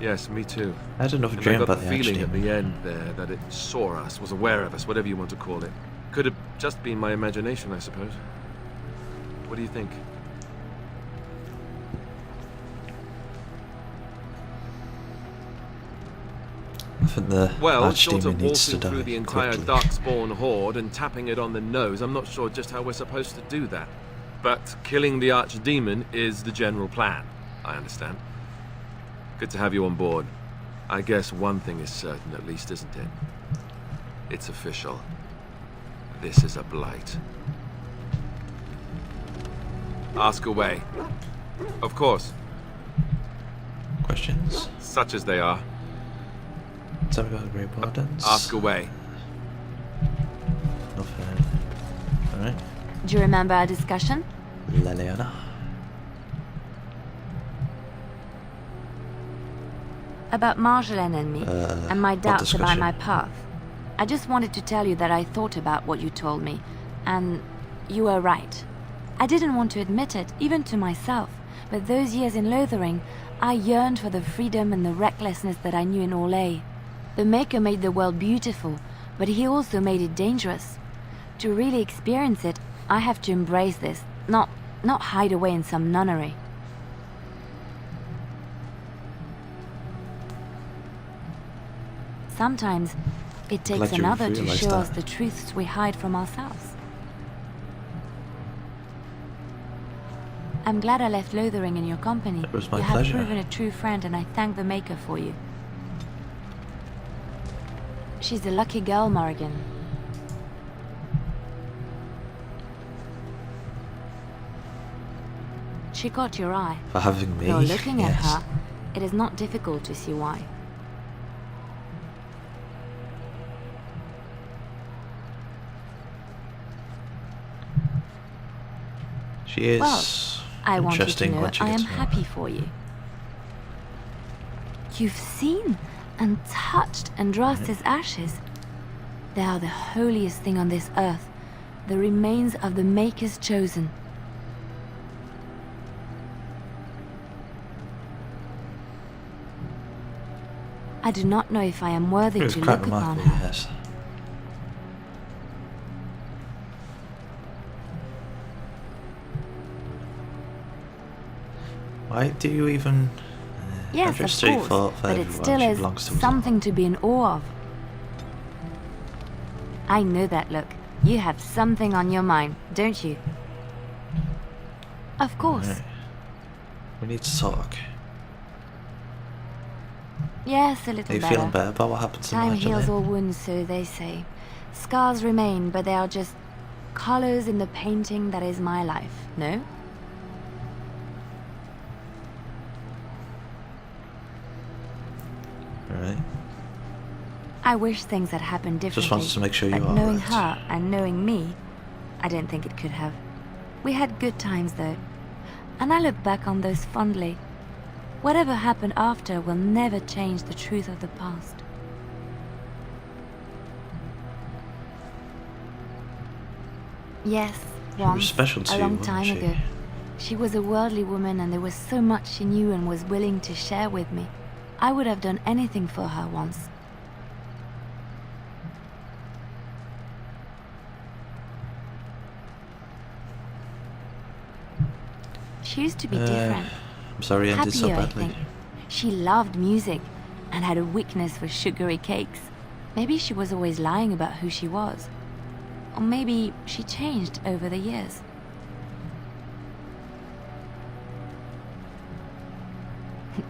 Yes, me too. I had another And dream I got about the the feeling at archdemon. the end there that it saw us, was aware of us, whatever you want to call it. Could have just been my imagination, I suppose. What do you think? I think the Well, short archdemon of needs to waltzing through the die entire quickly. Darkspawn horde and tapping it on the nose, I'm not sure just how we're supposed to do that. But killing the archdemon is the general plan, I understand. Good to have you on board. I guess one thing is certain at least, isn't it? It's official. This is a blight. Ask away. Of course, Questions? such as they are. Tell me about the Grey Wardens. Ask away. Nothing. Alright. Do you remember our discussion? Leliana. About Marjolaine and me, and my what doubts about discussion? my path. I just wanted to tell you that I thought about what you told me, and you were right. I didn't want to admit it, even to myself, but those years in Lothering, I yearned for the freedom and the recklessness that I knew in Orlais. The Maker made the world beautiful, but he also made it dangerous. To really experience it, I have to embrace this, not hide away in some nunnery. Sometimes, it takes Glad you another to realised show that. us the truths we hide from ourselves. I'm glad I left Lothering in your company. It was my you have pleasure. proven a true friend, and I thank the Maker for you. She's a lucky girl, Morrigan. She caught your eye. For having me. Though looking at yes. her, it is not difficult to see why. She is Well, I want you to interesting know when she I am gets more. happy for you. You've seen and touched Andraste's ashes. They are the holiest thing on this earth, the remains of the Maker's chosen. I do not know if I am worthy It was to quite look upon remarkable, her. yes. Why do you even... Yes, I've just of straight course, thought for but it everyone still she is belongs to something to be in awe of. I know that look. You have something on your mind, don't you? Of course. Right. We need to talk. Yes, a Are little you better. feeling better about what happened to Time heals Marjolaine? all wounds, so they say. Scars remain, but they are just colors in the painting that is my life, no? Right. I wish things had happened differently. Just wanted to make sure you but are knowing right. her and knowing me, I don't think it could have. We had good times though, and I look back on those fondly. Whatever happened after will never change the truth of the past. Yes, was once, special to a you, long wasn't time she? ago. She was a worldly woman, and there was so much she knew and was willing to share with me. I would have done anything for her once. She used to be different. I'm sorry it ended so Happier, I badly. think. She loved music and had a weakness for sugary cakes. Maybe she was always lying about who she was. Or maybe she changed over the years.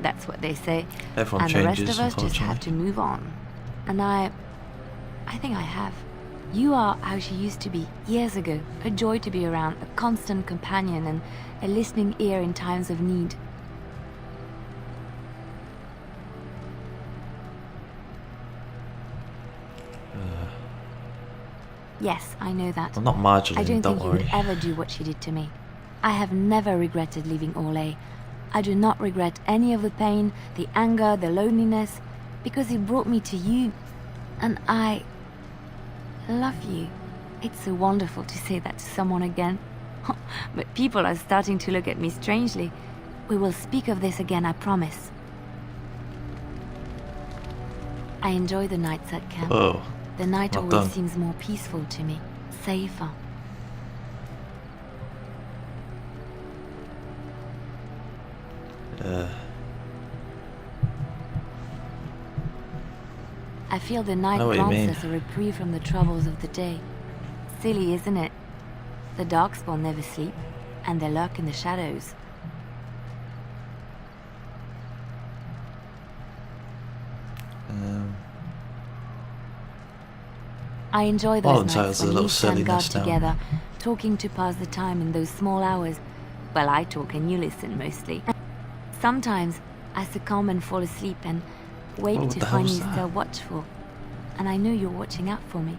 That's what they say. Everyone And the rest changes, of us just have to move on. And I think I have. You are how she used to be years ago. A joy to be around, a constant companion, and a listening ear in times of need. Yes, I know that. Well, not Marjolaine, I don't think you worry. would ever do what she did to me. I have never regretted leaving Orlais. I do not regret any of the pain, the anger, the loneliness, because it brought me to you. And I love you. It's so wonderful to say that to someone again. But people are starting to look at me strangely. We will speak of this again, I promise. I enjoy the nights at camp. Whoa. The night Well always done. seems more peaceful to me, safer. I feel the night know what you grants mean. us a reprieve from the troubles of the day. Silly, isn't it? The darkspawn never sleep, and they lurk in the shadows. I enjoy those Volunteers nights are a when little we stand guard silliness now. together, talking to pass the time in those small hours. Well, I talk and you listen mostly. Sometimes I succumb and fall asleep and wake What to the hell find was you that? still watchful. And I know you're watching out for me.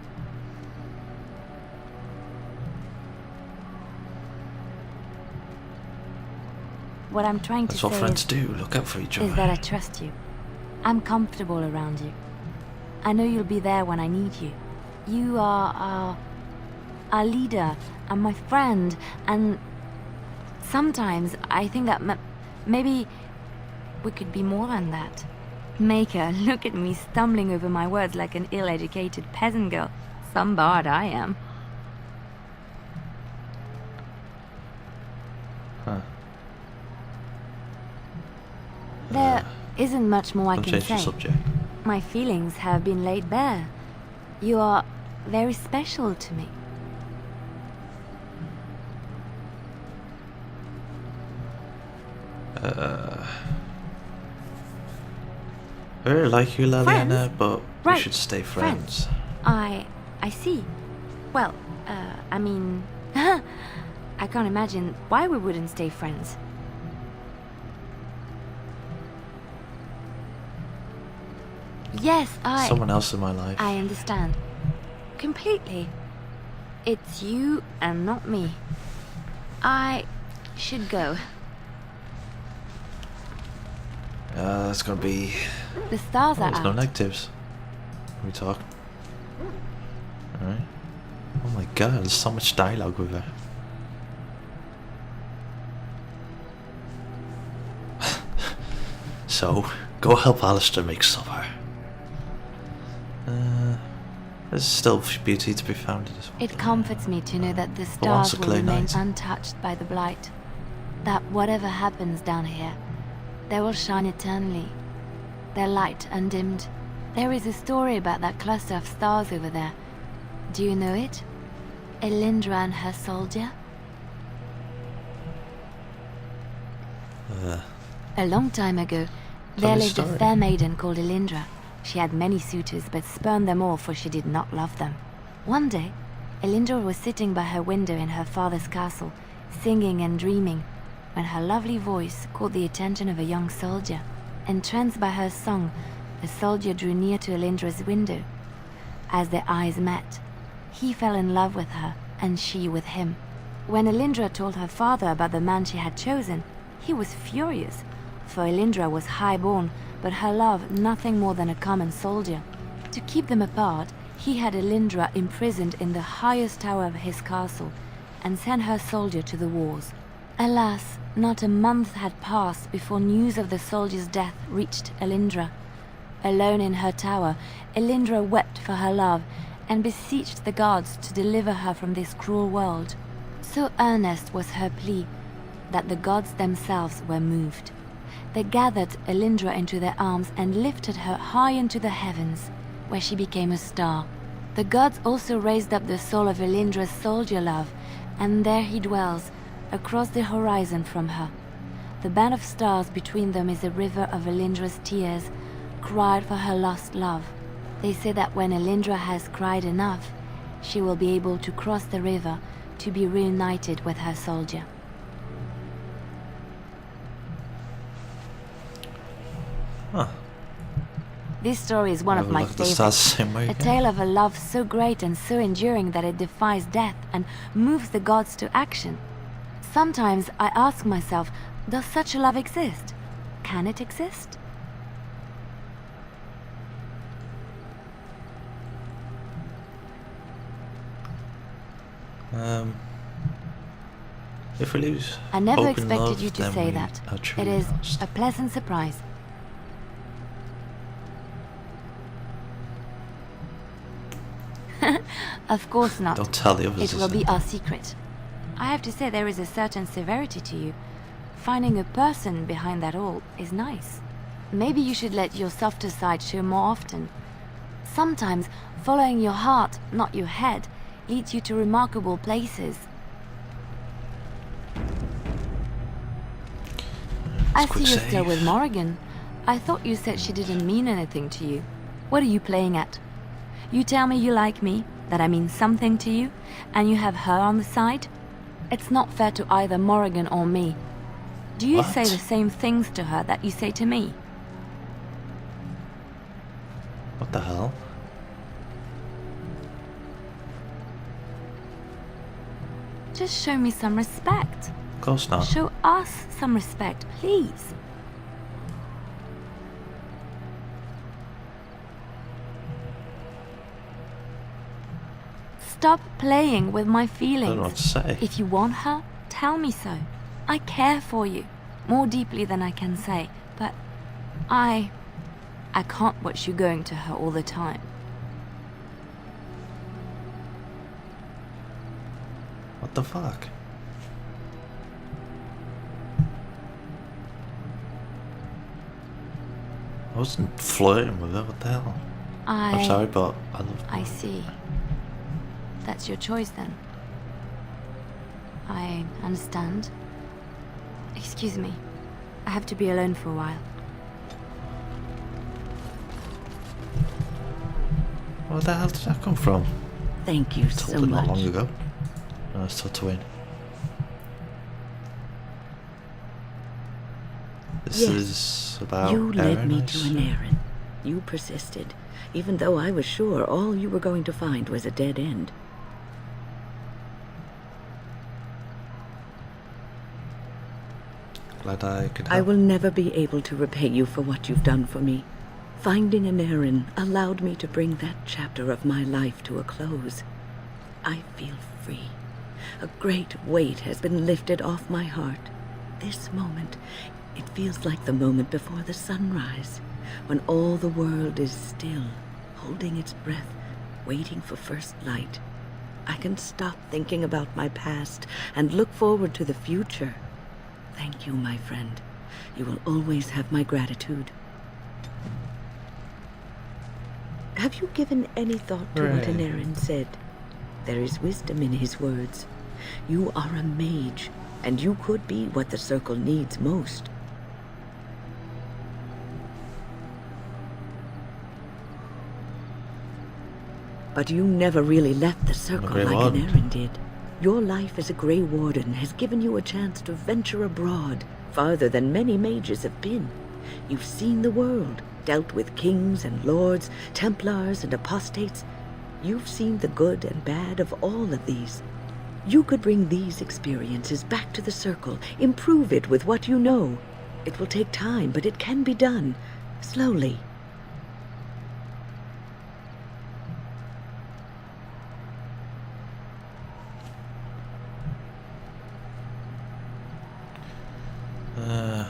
What I'm trying That's to what say friends do. Look out for each other. is that I trust you. I'm comfortable around you. I know you'll be there when I need you. You are our leader and my friend, and sometimes I think that maybe we could be more than that. Maker, look at me stumbling over my words like an ill-educated peasant girl. Some bard I am. Huh. There isn't much more I Don't can change the say. subject. My feelings have been laid bare. You are very special to me. I really like you, Liliana, Friends? but we Right, should stay friends. I see. Well, I mean, I can't imagine why we wouldn't stay friends. Yes, Someone else in my life. I understand. Completely. It's you and not me. I should go. That's gonna be. The stars are There's no out. negatives. We talk. Alright. Oh my god, there's so much dialogue with her. So, go help Alistair make supper. There's still beauty to be found in this world. It comforts me to know that the But once stars a will clay remain knight. untouched by the Blight. That whatever happens down here, they will shine eternally. Their light undimmed. There is a story about that cluster of stars over there. Do you know it? Elindra and her soldier? A long time ago, Tell there me lived a story. fair maiden called Elindra. She had many suitors, but spurned them all for she did not love them. One day, Elindra was sitting by her window in her father's castle, singing and dreaming, when her lovely voice caught the attention of a young soldier. Entranced by her song, the soldier drew near to Elindra's window. As their eyes met, he fell in love with her, and she with him. When Elindra told her father about the man she had chosen, he was furious, for Elindra was high-born, but her love nothing more than a common soldier. To keep them apart, he had Elindra imprisoned in the highest tower of his castle, and sent her soldier to the wars. Alas, not a month had passed before news of the soldier's death reached Elindra. Alone in her tower, Elindra wept for her love, and beseeched the gods to deliver her from this cruel world. So earnest was her plea, that the gods themselves were moved. They gathered Elindra into their arms and lifted her high into the heavens, where she became a star. The gods also raised up the soul of Elindra's soldier love, and there he dwells, across the horizon from her. The band of stars between them is a river of Elindra's tears, cried for her lost love. They say that when Elindra has cried enough, she will be able to cross the river to be reunited with her soldier. Huh. This story is one of my Look at the stars favorites. the same way A again. tale of a love so great and so enduring that it defies death and moves the gods to action. Sometimes I ask myself, does such a love exist? Can it exist? If we lose I never hope in expected love, you to then say we that. are It truly is lost. a pleasant surprise. Of course not. Don't tell the others. It will be our secret. I have to say there is a certain severity to you. Finding a person behind that all is nice. Maybe you should let your softer side show more often. Sometimes following your heart, not your head, leads you to remarkable places. I see you're still with Morrigan. I thought you said she didn't mean anything to you. What are you playing at? You tell me you like me, that I mean something to you, and you have her on the side? It's not fair to either Morrigan or me. Do you say the same things to her that you say to me? What the hell? Just show me some respect. Of course not. Show us some respect, please. Stop playing with my feelings. I don't know what to say. If you want her, tell me so. I care for you, more deeply than I can say, but I can't watch you going to her all the time. What the fuck? I wasn't flirting with her, what the hell? I'm sorry, but I love her. I see. That's your choice then. I understand. Excuse me. I have to be alone for a while. Where the hell did that come from? Thank you so Told it not much. long ago. No, it's Tatooine. This Yes, is about you led me to Aaron, an errand. You persisted, even though I was sure all you were going to find was a dead end. Glad I could I help. will never be able to repay you for what you've done for me. Finding an errand allowed me to bring that chapter of my life to a close. I feel free. A great weight has been lifted off my heart. This moment, it feels like the moment before the sunrise, when all the world is still, holding its breath, waiting for first light. I can stop thinking about my past and look forward to the future. Thank you, my friend. You will always have my gratitude. Have you given any thought to what Right. Anarin said? There is wisdom in his words. You are a mage, and you could be what the Circle needs most. But you never really left the Circle Grey like Warden. Anarin did. Your life as a Grey Warden has given you a chance to venture abroad, farther than many mages have been. You've seen the world, dealt with kings and lords, Templars and apostates. You've seen the good and bad of all of these. You could bring these experiences back to the Circle, improve it with what you know. It will take time, but it can be done, slowly.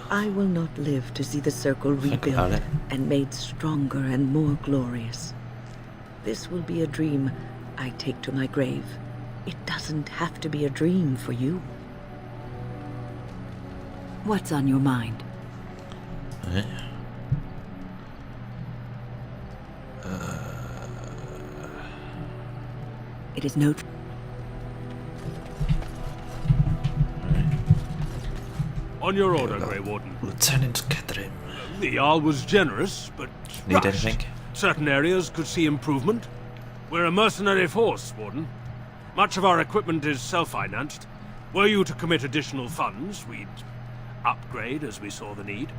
I will not live to see the Circle Think about rebuilt it. and made stronger and more glorious. This will be a dream I take to my grave. It doesn't have to be a dream for you. What's on your mind? Eh? It is no... On your order, Grey Warden. Lieutenant Catherine. The Jarl was generous, but Need rushed. anything? Certain areas could see improvement. We're a mercenary force, Warden. Much of our equipment is self-financed. Were you to commit additional funds, we'd upgrade as we saw the need.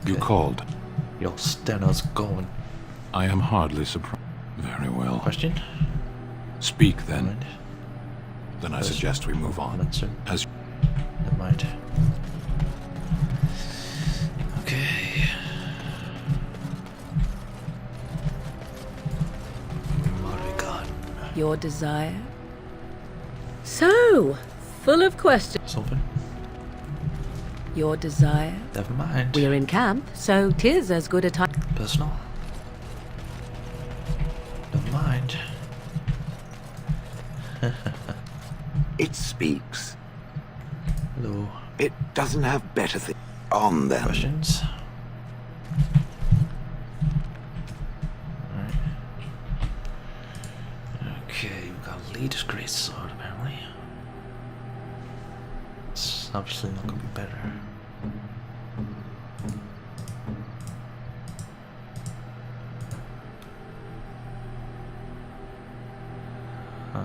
You called. Your steno's going. I am hardly surprised. Very well. Question? Speak then. Mind? Then I suggest we move on. Answer. As Never mind. Okay. Morrigan. Your desire? So, full of questions. Something? your desire. Never mind. We're in camp, so 'tis as good a time. Personal. Never mind. It speaks. Hello. It doesn't have better things on them. Questions? Alright. Okay, we've got Leader's Great Sword apparently. It's obviously not gonna be better. Huh.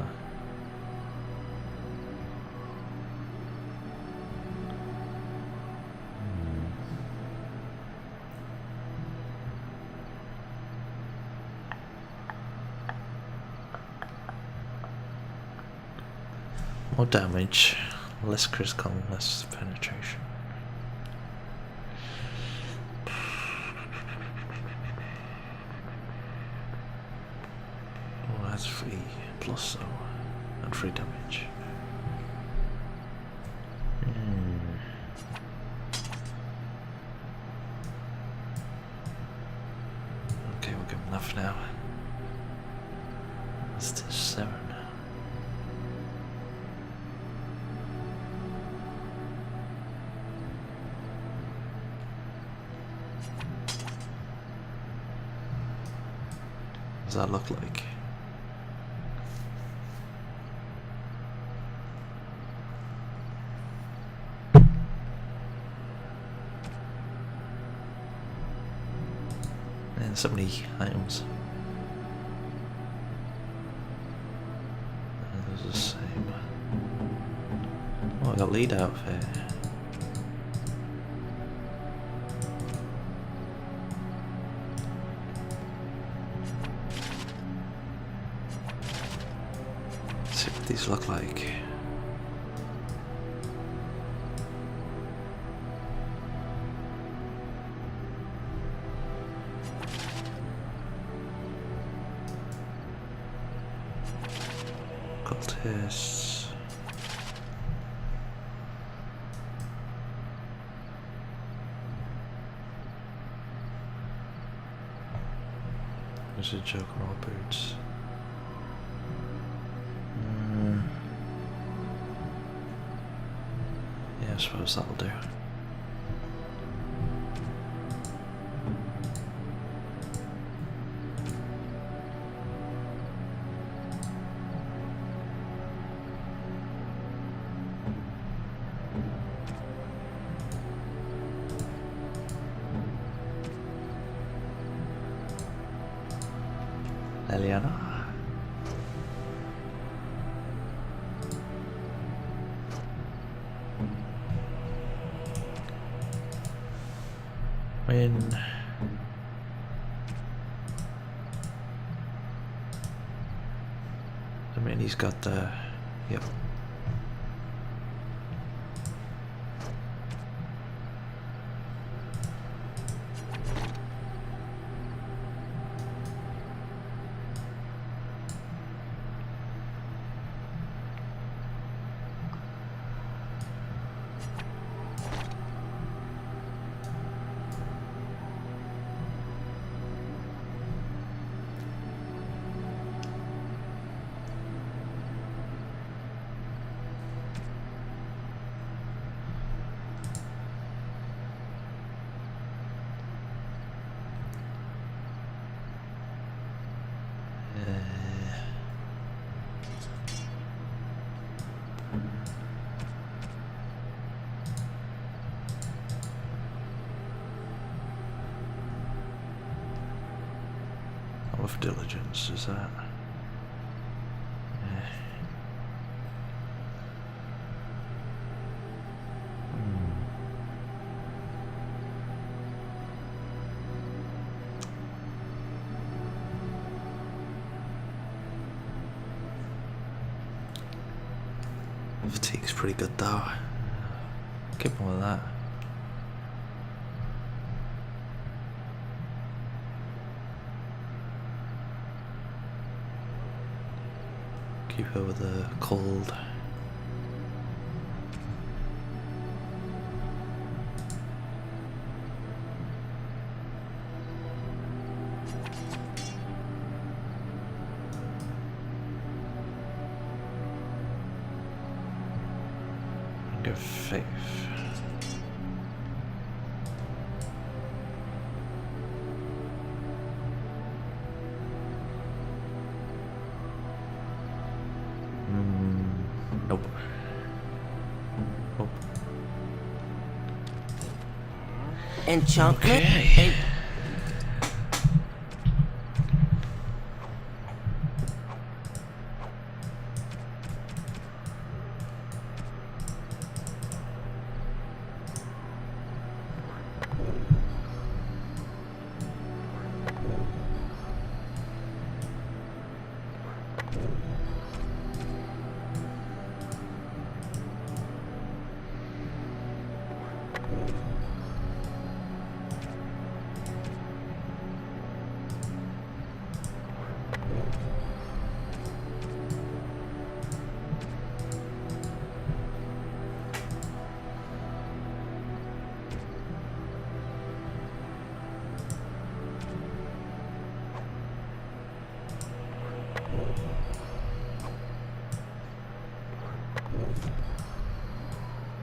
More damage, less critical, less penetration. Oh, that's free plus though, and free damage. Okay, we'll give him enough now. Let's do 7. What does that look like? And so many items. And those are the same. Oh, I got lead outfit. See what these look like. Cultists. There's a joke on all birds. Yeah, I suppose that'll do. Eliana. When I mean, he's got the yep. Of diligence is that? Yeah. Fatigue's pretty good though. Keep on with that. Keep over the cold. Good faith. Nope. Nope. Enchantment? Okay.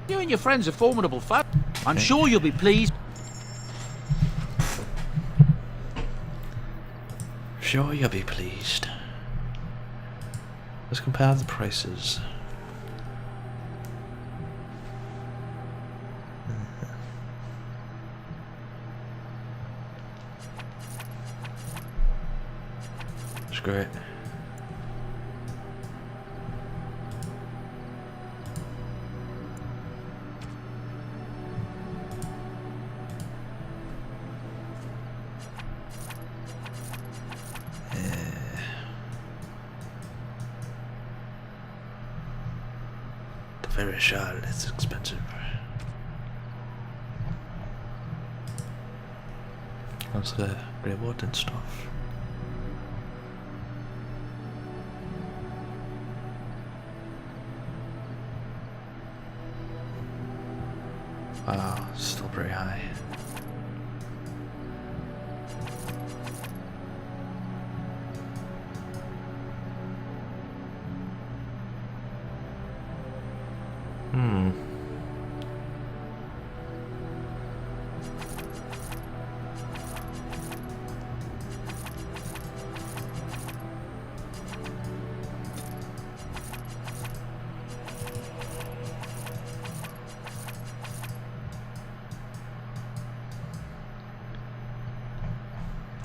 You and your friends are formidable foe. I'm sure you'll be pleased. Sure, you'll be pleased. Let's compare the prices. That's great. Very sharp, it's expensive. That's the Grey Warden stuff. Wow, still pretty high.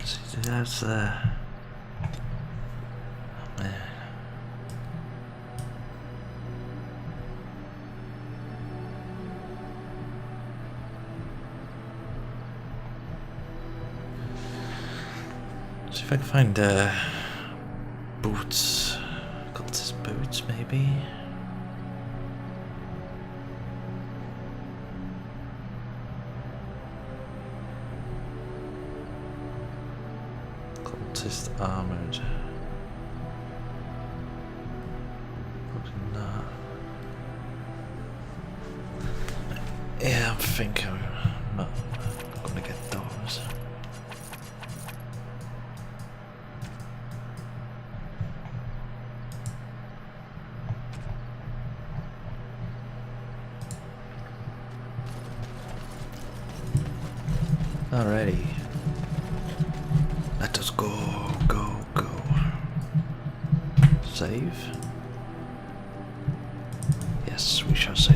See, that's oh man. See if I can find boots. Cultist boots, maybe. Cultist armored. Probably not. Yeah, I think I'm not gonna get those. Alrighty. Let us go. Save? Yes, we shall save.